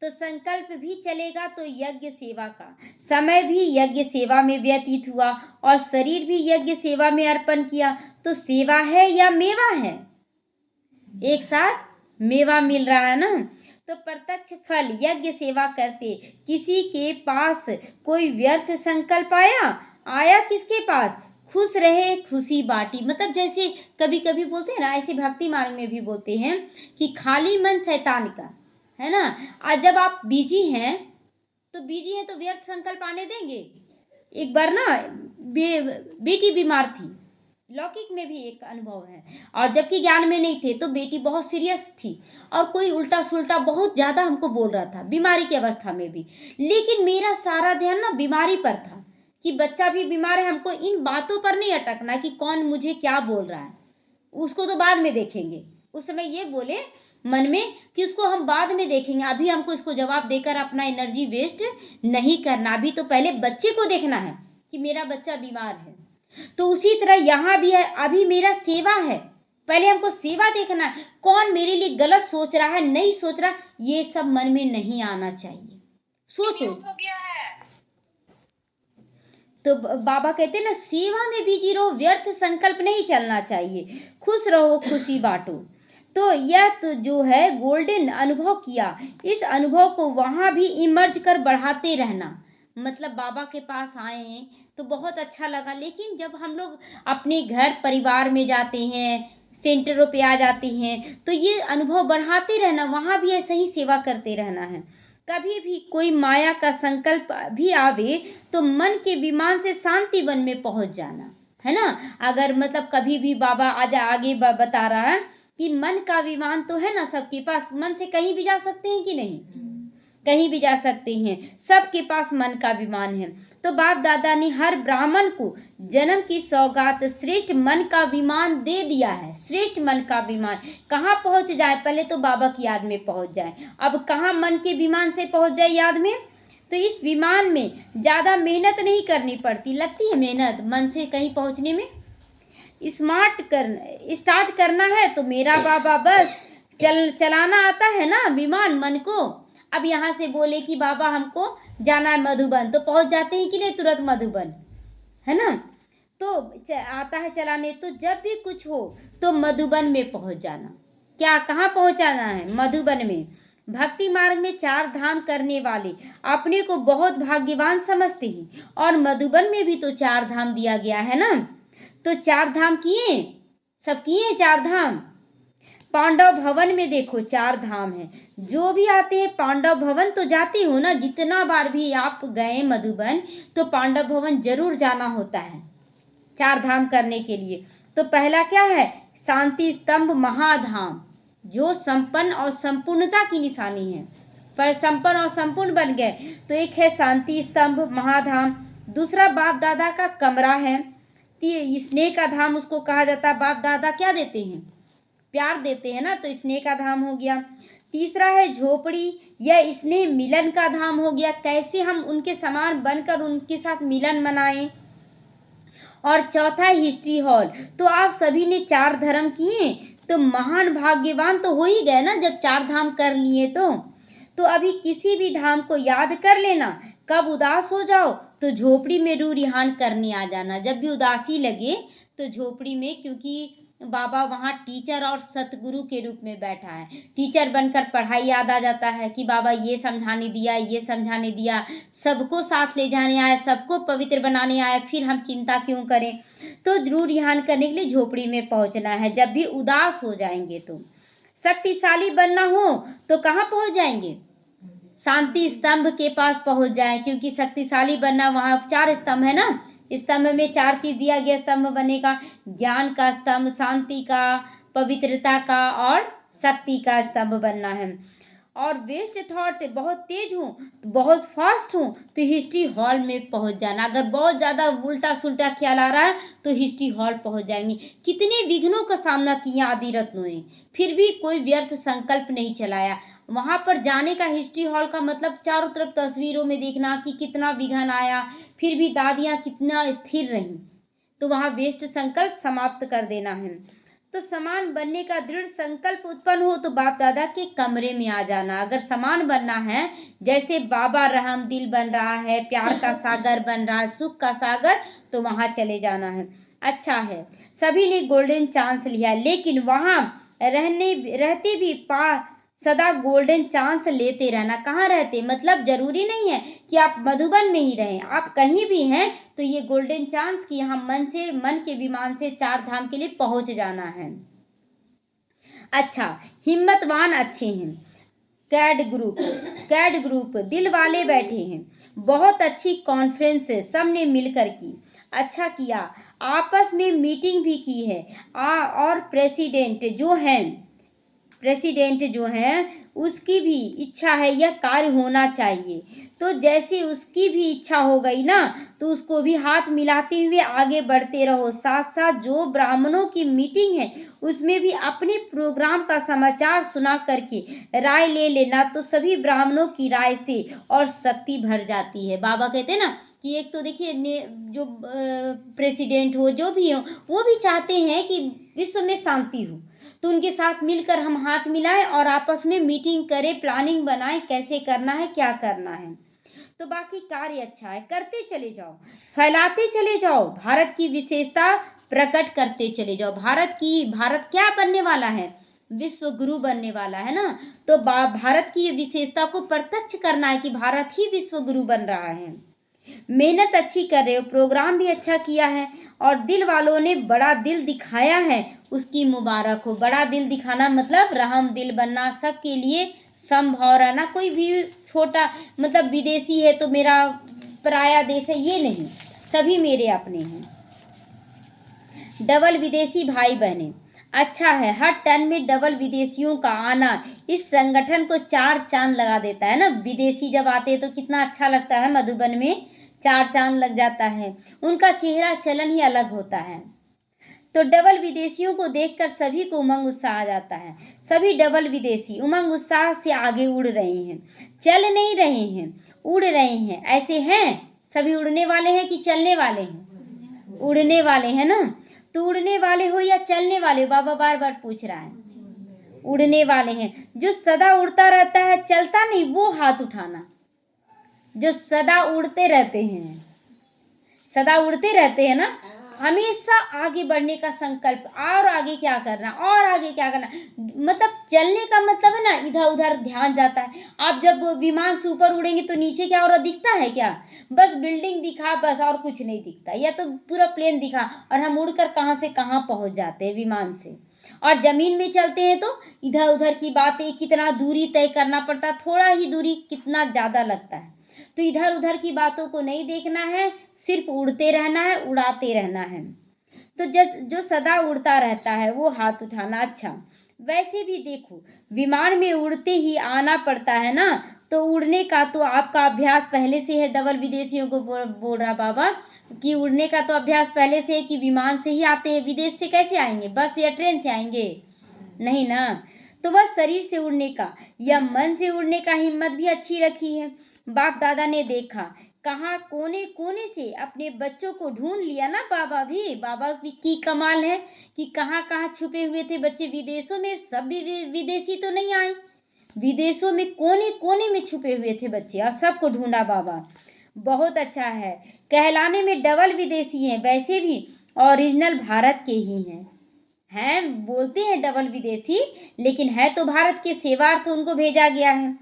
A: तो संकल्प भी चलेगा तो यज्ञ सेवा का समय भी यज्ञ सेवा में व्यतीत हुआ, और शरीर भी यज्ञ सेवा में अर्पण किया। तो सेवा है या मेवा है, एक साथ मेवा मिल रहा है ना। तो प्रत्यक्ष फल यज्ञ सेवा करते किसी के पास कोई व्यर्थ संकल्प आया किसके पास, खुश रहे खुशी बाटी। मतलब जैसे कभी कभी बोलते हैं ना, ऐसे भक्ति मार्ग में भी बोलते हैं कि खाली मन शैतान का, है ना। आज जब आप बिजी हैं तो व्यर्थ संकल्प आने देंगे। एक बार ना बेटी बीमार थी, लौकिक में भी एक अनुभव है, और जबकि ज्ञान में नहीं थे, तो बेटी बहुत सीरियस थी और कोई उल्टा सुल्टा बहुत ज़्यादा हमको बोल रहा था बीमारी की अवस्था में भी, लेकिन मेरा सारा ध्यान ना बीमारी पर था कि बच्चा भी बीमार है, हमको इन बातों पर नहीं अटकना कि कौन मुझे क्या बोल रहा है। उसको तो बाद में देखेंगे। उस समय ये बोले मन में कि उसको हम बाद में देखेंगे, अभी हमको इसको जवाब देकर अपना एनर्जी वेस्ट नहीं करना, अभी तो पहले बच्चे को देखना है कि मेरा बच्चा बीमार है। तो उसी तरह यहाँ भी है, अभी मेरा सेवा है, पहले हमको सेवा देखना है, कौन मेरे लिए गलत सोच रहा है नहीं सोच रहा, ये सब मन में नहीं आना चाहिए। सोचो
B: हो गया है।
A: तो बाबा कहते हैं ना, सेवा में बिजी रहो, व्यर्थ संकल्प नहीं चलना चाहिए, खुश रहो, खुशी बांटो। तो यह तो जो है गोल्डन अनुभव किया, इस अनुभव को वहाँ भी इमर्ज कर बढ़ाते रहना। मतलब बाबा के पास आए हैं तो बहुत अच्छा लगा, लेकिन जब हम लोग अपने घर परिवार में जाते हैं, सेंटरों पे आ जाते हैं, तो ये अनुभव बढ़ाते रहना, वहाँ भी ऐसे ही सेवा करते रहना है। कभी भी कोई माया का संकल्प भी आवे तो मन के विमान से शांति वन में पहुंच जाना है ना। अगर मतलब कभी भी बाबा आज आगे बता रहा है कि मन का विमान तो है ना सबके पास, मन से कहीं भी जा सकते हैं कि नहीं, कहीं भी जा सकते हैं, सबके पास मन का विमान है। तो बाप दादा ने हर ब्राह्मण को जन्म की सौगात श्रेष्ठ मन का विमान दे दिया है। श्रेष्ठ मन का विमान कहाँ पहुंच जाए, पहले तो बाबा की याद में पहुंच जाए, अब कहाँ मन के विमान से पहुंच जाए याद में। तो इस विमान में ज़्यादा मेहनत नहीं करनी पड़ती, लगती है मेहनत मन से कहीं पहुंचने में। स्टार्ट करना है तो मेरा बाबा बस चलाना आता है ना विमान मन को। अब यहाँ से बोले कि बाबा हमको जाना है मधुबन, तो पहुंच जाते हैं कि नहीं तुरंत मधुबन, है ना। तो आता है चलाने, तो जब भी कुछ हो तो मधुबन में पहुंच जाना। क्या कहाँ पहुंचाना है, मधुबन में। भक्ति मार्ग में 4 धाम करने वाले अपने को बहुत भाग्यवान समझते हैं, और मधुबन में भी तो 4 धाम दिया गया है ना। तो 4 धाम किए, सब किए 4 धाम। पांडव भवन में देखो 4 धाम है, जो भी आते हैं पांडव भवन तो जाते हो ना, जितना बार भी आप गए मधुबन तो पांडव भवन जरूर जाना होता है 4 धाम करने के लिए। तो पहला क्या है, शांति स्तंभ महाधाम, जो संपन्न और संपूर्णता की निशानी है, पर संपन्न और संपूर्ण बन गए। तो एक है शांति स्तंभ महाधाम। दूसरा बाप दादा का कमरा है, स्नेह का धाम उसको कहा जाता है। बाप दादा क्या देते हैं, प्यार देते हैं ना, तो स्नेह का धाम हो गया। तीसरा है झोपड़ी, यह स्नेह मिलन का धाम हो गया, कैसे हम उनके समान बनकर उनके साथ मिलन मनाएं। और चौथा हिस्ट्री हॉल। तो आप सभी ने 4 धर्म किए तो महान भाग्यवान तो हो ही गए ना, जब 4 धाम कर लिए तो अभी किसी भी धाम को याद कर लेना। कब उदास हो जाओ तो झोपड़ी में रू रिहान करने आ जाना, जब भी उदासी लगे तो झोपड़ी में, क्योंकि बाबा वहाँ टीचर और सतगुरु के रूप में बैठा है। टीचर बनकर पढ़ाई याद आ जाता है कि बाबा ये समझाने दिया, ये समझाने दिया, सबको साथ ले जाने आया, सबको पवित्र बनाने आया, फिर हम चिंता क्यों करें। तो रू रिहान करने के लिए झोपड़ी में पहुँचना है। जब भी उदास हो जाएंगे तो शक्तिशाली बनना हो तो कहाँ पहुँच जाएंगे, शांति स्तंभ के पास पहुँच जाएं, क्योंकि शक्तिशाली बनना, वहाँ 4 स्तंभ है ना, स्तंभ में 4 चीज दिया गया स्तंभ बनेगा, ज्ञान का स्तंभ, शांति का, पवित्रता का और शक्ति का स्तंभ बनना है। और वेस्ट थॉट बहुत तेज हूँ तो बहुत फास्ट हूँ तो हिस्ट्री हॉल में पहुँच जाना। अगर बहुत ज़्यादा उल्टा सुल्टा ख्याल आ रहा है तो हिस्ट्री हॉल पहुँच जाएंगे। कितने विघ्नों का सामना किया आदि रत्नों ने, फिर भी कोई व्यर्थ संकल्प नहीं चलाया। वहाँ पर जाने का हिस्ट्री हॉल का मतलब चारों तरफ तस्वीरों में देखना कि कितना विघ्न आया, फिर भी दादियाँ कितना स्थिर रहीं, तो वहाँ वेस्ट संकल्प समाप्त कर देना है। तो समान बनने का दृढ़ संकल्प उत्पन्न हो तो बाप दादा के कमरे में आ जाना। अगर समान बनना है, जैसे बाबा रहम दिल बन रहा है, प्यार का सागर बन रहा है, सुख का सागर, तो वहाँ चले जाना है। अच्छा है, सभी ने गोल्डन चांस लिया, लेकिन वहाँ रहते भी सदा गोल्डन चांस लेते रहना। कहाँ रहते, मतलब जरूरी नहीं है कि आप मधुबन में ही रहें, आप कहीं भी हैं तो ये गोल्डन चांस कि यहाँ मन के विमान से 4 धाम के लिए पहुंच जाना है। अच्छा, हिम्मतवान अच्छे हैं। कैड ग्रुप दिल वाले बैठे हैं, बहुत अच्छी कॉन्फ्रेंस सब ने मिलकर की, अच्छा किया, आपस में मीटिंग भी की है। और प्रेसिडेंट जो हैं, प्रेसिडेंट जो हैं उसकी भी इच्छा है यह कार्य होना चाहिए। तो जैसे उसकी भी इच्छा हो गई ना, तो उसको भी हाथ मिलाते हुए आगे बढ़ते रहो। साथ साथ जो ब्राह्मणों की मीटिंग है उसमें भी अपने प्रोग्राम का समाचार सुना करके राय ले लेना, तो सभी ब्राह्मणों की राय से और शक्ति भर जाती है। बाबा कहते हैं ना कि एक तो देखिए जो प्रेसिडेंट हो जो भी हो, वो भी चाहते हैं कि विश्व में शांति हो, तो उनके साथ मिलकर हम हाथ मिलाएं और आपस में मीटिंग करें, प्लानिंग बनाएं, कैसे करना है, क्या करना है। तो बाकी कार्य अच्छा है, करते चले जाओ, फैलाते चले जाओ, भारत की विशेषता प्रकट करते चले जाओ। भारत क्या बनने वाला है? विश्व गुरु बनने वाला है ना। तो भारत की विशेषता को प्रत्यक्ष करना है कि भारत ही विश्व गुरु बन रहा है। मेहनत अच्छी कर रहे हो, प्रोग्राम भी अच्छा किया है और दिल वालों ने बड़ा दिल दिखाया है, उसकी मुबारक हो। बड़ा दिल दिखाना मतलब रहम दिल बनना, सबके लिए समभाव रहना। कोई भी छोटा मतलब विदेशी है तो मेरा पराया देश है, ये नहीं, सभी मेरे अपने हैं। डबल विदेशी भाई बहने, अच्छा है, हर टन में डबल विदेशियों का आना इस संगठन को 4 चांद लगा देता है ना। विदेशी जब आते हैं तो कितना अच्छा लगता है, मधुबन में 4 चांद लग जाता है, उनका चेहरा चलन ही अलग होता है। तो डबल विदेशियों को देखकर सभी को उमंग उत्साह आ जाता है। सभी डबल विदेशी उमंग उत्साह से आगे उड़ रहे हैं, चल नहीं रहे हैं, उड़ रहे हैं। ऐसे हैं, सभी उड़ने वाले हैं कि चलने वाले हैं? उड़ने वाले हैं ना। तो उड़ने वाले हो या चलने वाले हो? बाबा बार बार पूछ रहा है। उड़ने वाले हैं। जो सदा उड़ता रहता है, चलता नहीं, वो हाथ उठाना। जो सदा उड़ते रहते हैं, सदा उड़ते रहते हैं ना, हमेशा आगे बढ़ने का संकल्प, और आगे क्या करना, और आगे क्या करना। मतलब चलने का मतलब है ना, इधर उधर ध्यान जाता है। आप जब विमान से ऊपर उड़ेंगे तो नीचे क्या हो रहा दिखता है क्या? बस बिल्डिंग दिखा, बस और कुछ नहीं दिखता, या तो पूरा प्लेन दिखा, और हम उड़कर कहाँ से कहाँ पहुंच जाते हैं विमान से। और जमीन में चलते हैं तो इधर उधर की बातें, कितना दूरी तय करना पड़ता, थोड़ा ही दूरी कितना ज्यादा लगता है। तो इधर उधर की बातों को नहीं देखना है, सिर्फ उड़ते रहना है, उड़ाते रहना है। तो जो सदा उड़ता रहता है वो हाथ उठाना। अच्छा, वैसे भी देखो, विमान में उड़ते ही आना पड़ता है ना, तो उड़ने का तो आपका अभ्यास पहले से है। डबल विदेशियों को बोल रहा बाबा कि उड़ने का तो अभ्यास पहले से है कि विमान से ही आते हैं, विदेश से कैसे आएंगे? बस या ट्रेन से आएंगे? नहीं ना। तो वह शरीर से उड़ने का या मन से उड़ने का हिम्मत भी अच्छी रखी है। बाप दादा ने देखा, कहाँ कोने कोने से अपने बच्चों को ढूंढ लिया ना। बाबा भी की कमाल है कि कहाँ कहाँ छुपे हुए थे बच्चे विदेशों में। सब विदेशी तो नहीं आए, विदेशों में कोने कोने में छुपे हुए थे बच्चे, और सबको ढूंढा बाबा। बहुत अच्छा है, कहलाने में डबल विदेशी हैं, वैसे भी ओरिजिनल भारत के ही हैं, बोलते हैं डबल विदेशी, लेकिन है तो भारत के सेवार्थ उनको भेजा गया है।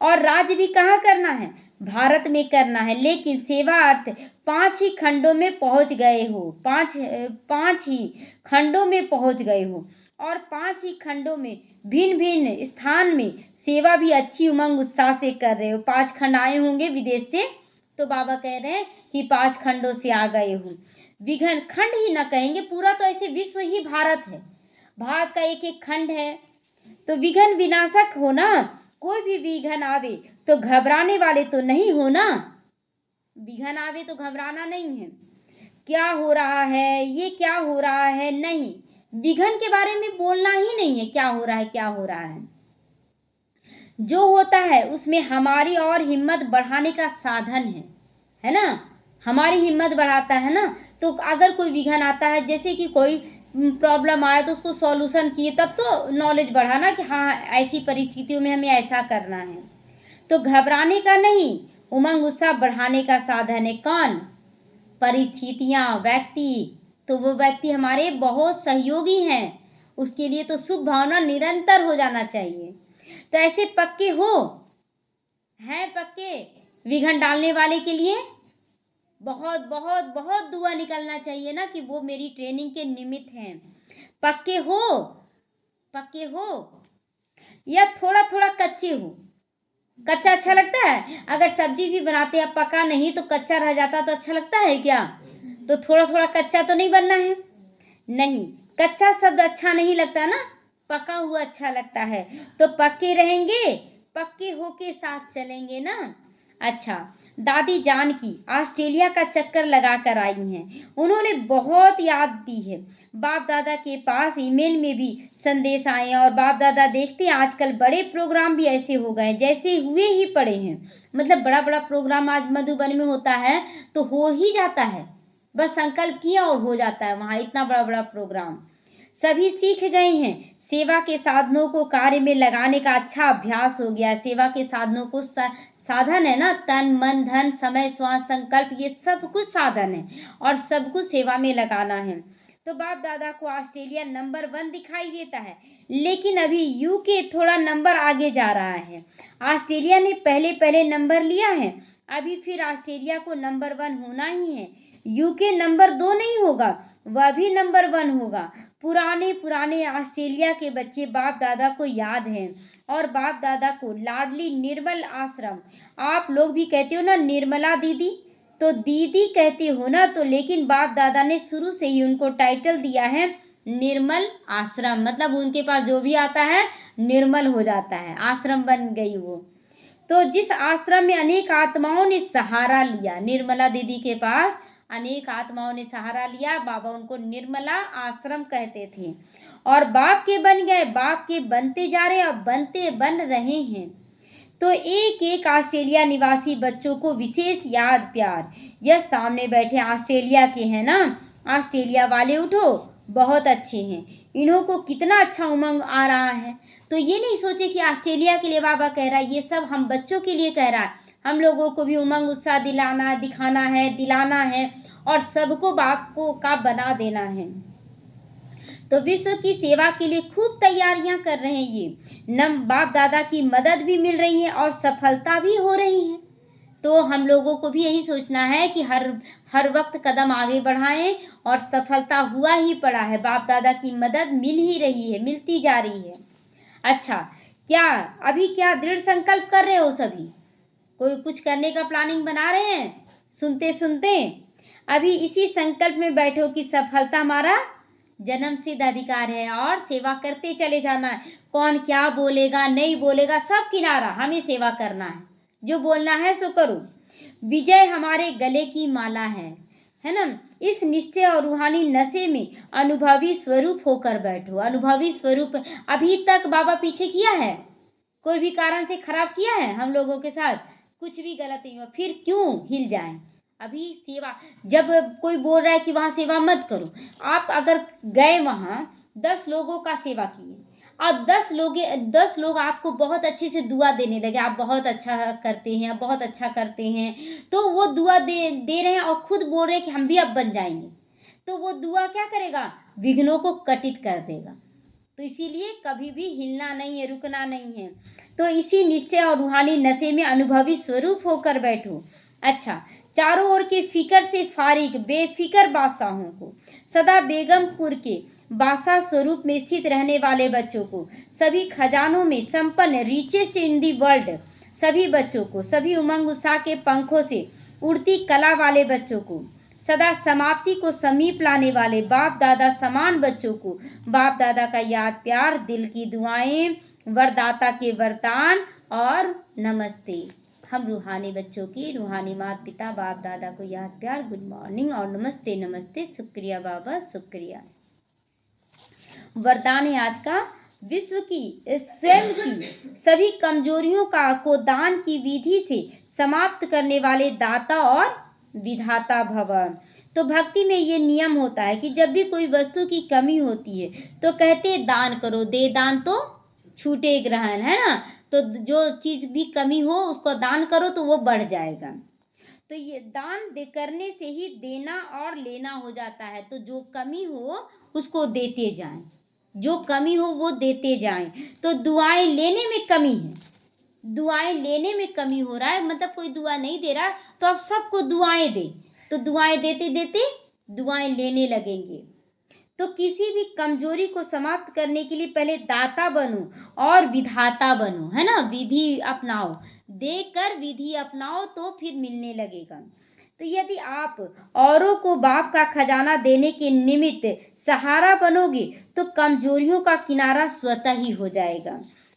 A: और राज्य भी कहाँ करना है? भारत में करना है, लेकिन सेवा अर्थ 5 ही खंडों में पहुंच गए हो। पांच ही खंडों में पहुंच गए हो, और 5 ही खंडों में भिन्न भिन्न स्थान में सेवा भी अच्छी उमंग उत्साह से कर रहे हो। 5 खंड आए होंगे विदेश से, तो बाबा कह रहे हैं कि 5 खंडों से आ गए हो। विघन खंड ही ना कहेंगे, पूरा तो ऐसे विश्व ही भारत है, भारत का एक एक खंड है। तो विघन विनाशक हो ना, कोई भी विघन आवे तो घबराने वाले तो नहीं हो ना। विघन आवे तो घबराना नहीं है, क्या हो रहा है, ये क्या हो रहा है, नहीं, विघन के बारे में बोलना ही नहीं है, क्या हो रहा है, क्या हो रहा है। जो होता है उसमें हमारी और हिम्मत बढ़ाने का साधन है ना, हमारी हिम्मत बढ़ाता है ना। तो अगर कोई विघन आता है, जैसे कि कोई प्रॉब्लम आया तो उसको सॉल्यूशन किए, तब तो नॉलेज बढ़ा ना कि हाँ ऐसी परिस्थितियों में हमें ऐसा करना है। तो घबराने का नहीं, उमंग उत्साह बढ़ाने का साधन है। कौन? परिस्थितियाँ, व्यक्ति। तो वो व्यक्ति हमारे बहुत सहयोगी हैं, उसके लिए तो शुभ भावना निरंतर हो जाना चाहिए। तो ऐसे पक्के हो, हैं पक्के विघन डालने वाले के लिए? बहुत बहुत बहुत दुआ निकलना चाहिए ना कि वो मेरी ट्रेनिंग के निमित्त हैं। पक्के हो? पक्के हो या थोड़ा थोड़ा कच्चे हो? कच्चा अच्छा लगता है? अगर सब्जी भी बनाते हैं पका नहीं तो कच्चा रह जाता तो अच्छा लगता है क्या? तो थोड़ा थोड़ा कच्चा तो नहीं बनना है। नहीं, कच्चा शब्द अच्छा नहीं लगता ना, पका हुआ अच्छा लगता है, तो पक्के रहेंगे, पक्के होके साथ चलेंगे ना। अच्छा, दादी जानकी ऑस्ट्रेलिया का चक्कर लगा कर आई हैं। उन्होंने बहुत याद दी है। बाप दादा के पास ईमेल में भी संदेश आए हैं, और बाप दादा देखते हैं आजकल बड़े प्रोग्राम भी ऐसे हो गए जैसे हुए ही पड़े हैं। मतलब बड़ा बड़ा प्रोग्राम आज मधुबन में होता है तो हो ही जाता है, बस संकल्प किया और हो जाता है वहाँ, इतना बड़ा बड़ा प्रोग्राम। सभी सीख गए हैं। सेवा के साधनों को कार्य में लगाने का अच्छा अभ्यास हो गया। सेवा के साधनों को साधन है ना, तन मन धन समय श्वास संकल्प, ये सब कुछ साधन है और सब कुछ सेवा में लगाना है। तो बाप दादा को ऑस्ट्रेलिया नंबर 1 दिखाई देता है, लेकिन अभी यूके थोड़ा नंबर आगे जा रहा है। ऑस्ट्रेलिया ने पहले पहले नंबर लिया है, अभी फिर ऑस्ट्रेलिया को नंबर 1 होना ही है। यूके नंबर 2 नहीं होगा, वह भी नंबर 1 होगा। पुराने पुराने ऑस्ट्रेलिया के बच्चे बाप दादा को याद हैं, और बाप दादा को लाडली निर्मल आश्रम, आप लोग भी कहते हो ना निर्मला दीदी, तो दीदी कहते हो ना, तो लेकिन बाप दादा ने शुरू से ही उनको टाइटल दिया है निर्मल आश्रम, मतलब उनके पास जो भी आता है निर्मल हो जाता है, आश्रम बन गई वो। तो जिस आश्रम में अनेक आत्माओं ने सहारा लिया, निर्मला दीदी के पास अनेक आत्माओं ने सहारा लिया, बाबा उनको निर्मला आश्रम कहते थे। और बाप के बन गए, बाप के बनते जा रहे और बन रहे हैं। तो एक एक ऑस्ट्रेलिया निवासी बच्चों को विशेष याद प्यार। यह सामने बैठे ऑस्ट्रेलिया के हैं ना, ऑस्ट्रेलिया वाले उठो, बहुत अच्छे हैं, इन्हों को कितना अच्छा उमंग आ रहा है। तो ये नहीं सोचे कि ऑस्ट्रेलिया के लिए बाबा कह रहा है, ये सब हम बच्चों के लिए कह रहा है। हम लोगों को भी उमंग उत्साह दिखाना है, दिलाना है, और सबको बाप को का बना देना है। तो विश्व की सेवा के लिए खूब तैयारियां कर रहे हैं ये। बाप दादा की मदद भी मिल रही है और सफलता भी हो रही है। तो हम लोगों को भी यही सोचना है कि हर वक्त कदम आगे बढ़ाएं, और सफलता हुआ ही पड़ा है, बाप दादा की मदद मिल ही रही है, मिलती जा रही है। अच्छा, क्या दृढ़ संकल्प कर रहे हो सभी? कोई कुछ करने का प्लानिंग बना रहे हैं? सुनते सुनते अभी इसी संकल्प में बैठो कि सफलता हमारा जन्म सिद्ध अधिकार है, और सेवा करते चले जाना है। कौन क्या बोलेगा नहीं बोलेगा सब किनारा, हमें सेवा करना है, जो बोलना है सो करो। विजय हमारे गले की माला है ना। इस निश्चय और रूहानी नशे में अनुभवी स्वरूप होकर बैठो। अनुभवी स्वरूप अभी तक बाबा पीछे किया है, कोई भी कारण से खराब किया है हम लोगों के साथ, कुछ भी गलत नहीं हुआ, फिर क्यों हिल जाएं। अभी सेवा, जब कोई बोल रहा है कि वहाँ सेवा मत करो, आप अगर गए वहाँ 10 लोगों का सेवा किए और 10 लोग आपको बहुत अच्छे से दुआ देने लगे, आप बहुत अच्छा करते हैं, बहुत अच्छा करते हैं, तो वो दुआ दे रहे हैं और खुद बोल रहे हैं कि हम भी अब बन जाएंगे, तो वो दुआ क्या करेगा, विघ्नों को कटित कर देगा। तो इसीलिए कभी भी हिलना नहीं है, रुकना नहीं है। तो इसी निश्चय और रूहानी नशे में अनुभवी स्वरूप होकर बैठो। अच्छा, चारों ओर के फिकर से फारिग बेफिकर बादशाहों को, सदा बेगमपुर के बादशाह स्वरूप में स्थित रहने वाले बच्चों को, सभी खजानों में संपन्न रिचेस्ट इन दी वर्ल्ड सभी बच्चों को, सभी उमंग उत्साह के पंखों से उड़ती कला वाले बच्चों को, सदा समाप्ति को समीप लाने वाले बाप दादा समान बच्चों को, बाप दादा का याद प्यार, दिल की दुआएं, वरदाता के वरदान और नमस्ते। हम रूहानी बच्चों की रूहानी माता पिता बाप दादा को याद प्यार, गुड मॉर्निंग और नमस्ते नमस्ते, शुक्रिया बाबा शुक्रिया। वरदान है आज का, विश्व की स्वयं की सभी कमजोरियों को दान की विधि से समाप्त करने वाले दाता और विधाता भव। तो भक्ति में ये नियम होता है कि जब भी कोई वस्तु की कमी होती है तो कहते दान करो, दे दान तो छूटे ग्रहण, है ना। तो जो चीज भी कमी हो उसको दान करो तो वो बढ़ जाएगा। तो ये दान करने से ही देना और लेना हो जाता है। तो जो कमी हो उसको देते जाएं, जो कमी हो वो देते जाएं। तो दुआएं लेने में कमी है, दुआएं लेने में कमी हो रहा है, मतलब कोई दुआ नहीं दे रहा तो आप सबको दुआएं दे, तो दुआएं देते देते दुआएं लेने लगेंगे। तो किसी भी कमजोरी को समाप्त करने के लिए पहले दाता बनो और विधाता बनो, है ना। विधि अपनाओ, देकर विधि अपनाओ तो फिर मिलने लगेगा। तो यदि आप औरों को बाप का खजाना देने के निमित्त सहारा बनोगे तो कमजोरियों का किनारा स्वतः ही हो जाएगा।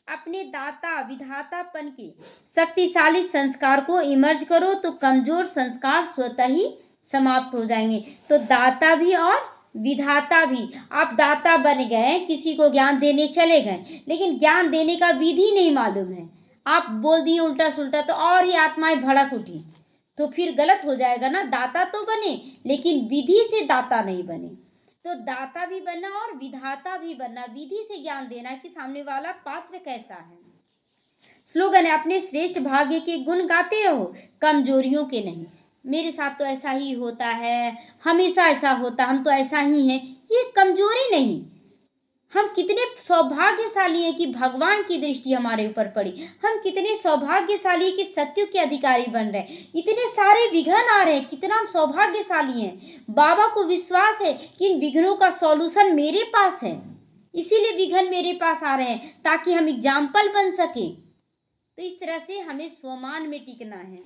A: अपने दाता विधातापन के शक्तिशाली संस्कार को इमर्ज करो तो कमजोर संस्कार स्वतः ही समाप्त हो जाएंगे। तो दाता भी और विधाता भी। आप दाता बन गए, किसी को ज्ञान देने चले गए, लेकिन ज्ञान देने का विधि नहीं मालूम है, आप बोल दिए उल्टा सुल्टा तो और ही आत्माएं भड़क उठी, तो फिर गलत हो जाएगा ना। दाता तो बने लेकिन विधि से दाता नहीं बने। तो दाता भी बनना और विधाता भी बनना, विधि से ज्ञान देना कि सामने वाला पात्र कैसा है। स्लोगन है, अपने श्रेष्ठ भाग्य के गुण गाते रहो, कमजोरियों के नहीं। मेरे साथ तो ऐसा ही होता है, हमेशा ऐसा होता, हम तो ऐसा ही हैं, ये कमजोरी नहीं। हम कितने सौभाग्यशाली हैं कि भगवान की दृष्टि हमारे ऊपर पड़ी। हम कितने सौभाग्यशाली कि सत्य के अधिकारी बन रहे हैं। इतने सारे विघ्न आ रहे हैं, कितना हम सौभाग्यशाली हैं। बाबा को विश्वास है कि इन विघ्नों का सॉल्यूशन मेरे पास है, इसीलिए विघ्न मेरे पास आ रहे हैं ताकि हम एग्जाम्पल बन सके। तो इस तरह से हमें स्वमान में टिकना है।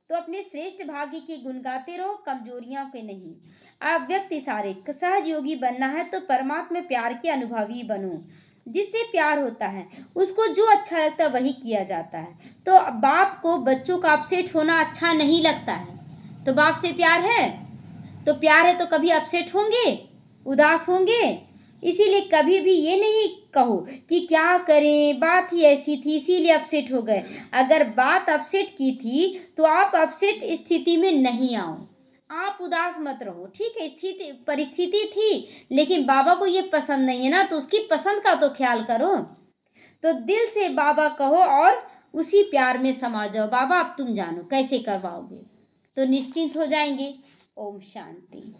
A: तो अपने श्रेष्ठ भाग्य के गुण गाते रहो, कमजोरियों के नहीं। आप व्यक्ति सारे सहज योगी बनना है तो परमात्मा प्यार के अनुभवी बनो। जिससे प्यार होता है उसको जो अच्छा लगता है वही किया जाता है। तो बाप को बच्चों का अपसेट होना अच्छा नहीं लगता है, तो बाप से प्यार है तो प्यार है तो कभी अपसेट होंगे, उदास होंगे। इसीलिए कभी भी ये नहीं कहो कि क्या करें, बात ही ऐसी थी इसीलिए अपसेट हो गए। अगर बात अपसेट की थी तो आप अपसेट स्थिति में नहीं आओ, आप उदास मत रहो। ठीक है, स्थिति परिस्थिति थी लेकिन बाबा को ये पसंद नहीं है ना, तो उसकी पसंद का तो ख्याल करो। तो दिल से बाबा कहो और उसी प्यार में समा जाओ। बाबा अब तुम जानो कैसे करवाओगे, तो निश्चिंत हो जाएंगे। ओम शांति।